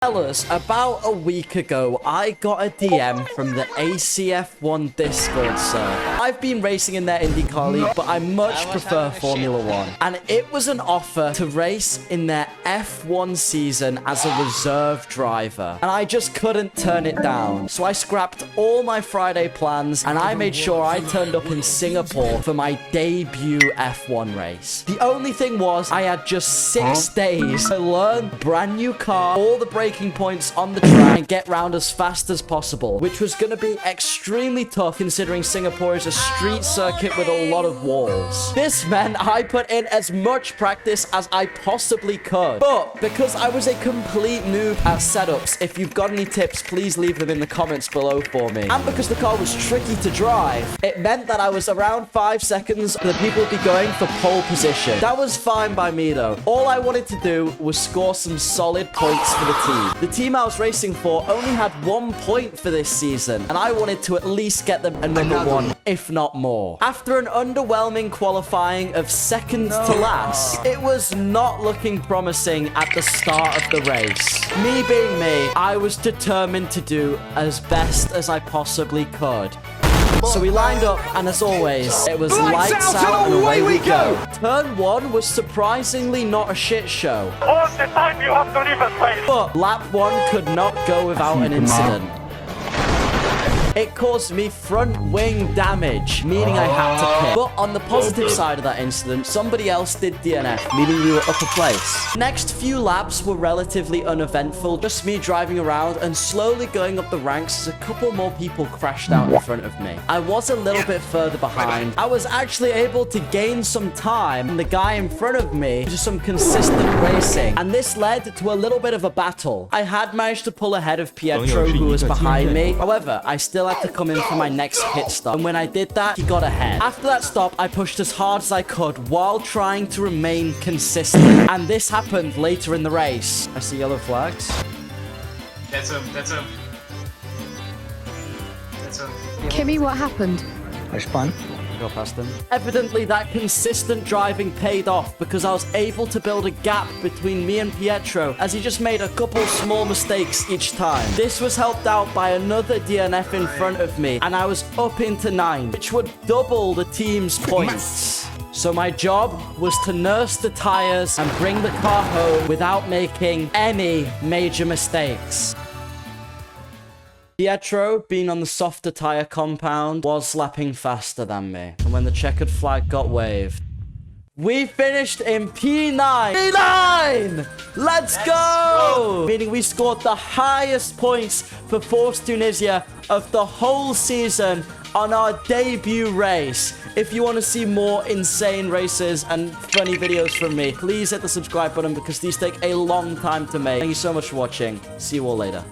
Fellas, about a week ago, I got a DM from the ACF1 Discord server. I've been racing in their IndyCar league, but I much prefer Formula 1. And it was an offer to race in their F1 season as a reserve driver. And I just couldn't turn it down. So I scrapped all my Friday plans, and I made sure I turned up in Singapore for my debut F1 race. The only thing was, I had just 6 days to learn a brand new car, all the braking points on the track, and get round as fast as possible, which was going to be extremely tough considering Singapore is a street circuit with a lot of walls. This meant I put in as much practice as I possibly could, but because I was a complete noob at setups, if you've got any tips, please leave them in the comments below for me. And because the car was tricky to drive, it meant that I was around 5 seconds and the people would be going for pole position. That was fine by me though. All I wanted to do was score some solid points for the team. The team I was racing for only had 1 point for this season, and I wanted to at least get them another one, if not more. After an underwhelming qualifying of second to last, it was not looking promising at the start of the race. Me being me, I was determined to do as best as I possibly could. So we lined up, and as always, it was lights out and away we go. Turn 1 was surprisingly not a shit show. All the time you have to leave a place. But lap 1 could not go without an incident. It caused me front wing damage, meaning I had to pit. But on the positive side of that incident, somebody else did DNF, meaning we were up a place. Next few laps were relatively uneventful, just me driving around and slowly going up the ranks as a couple more people crashed out in front of me. I was a little bit further behind. I was actually able to gain some time, and the guy in front of me was just some consistent racing, and this led to a little bit of a battle. I had managed to pull ahead of Pietro, who was behind me. However, I still had to come in for my next pit stop, and when I did that, he got ahead. After that stop, I pushed as hard as I could while trying to remain consistent, and this happened later in the race. I see yellow flags. That's him. Kimmy, what happened? I spun. Go past them. Evidently, that consistent driving paid off because I was able to build a gap between me and Pietro as he just made a couple small mistakes each time. This was helped out by another DNF in front of me, and I was up into 9, which would double the team's points. So my job was to nurse the tires and bring the car home without making any major mistakes. Pietro, being on the softer tyre compound, was lapping faster than me. And when the checkered flag got waved, we finished in P9! P9! Let's go! Meaning we scored the highest points for Force Tunisia of the whole season on our debut race. If you want to see more insane races and funny videos from me, please hit the subscribe button because these take a long time to make. Thank you so much for watching. See you all later.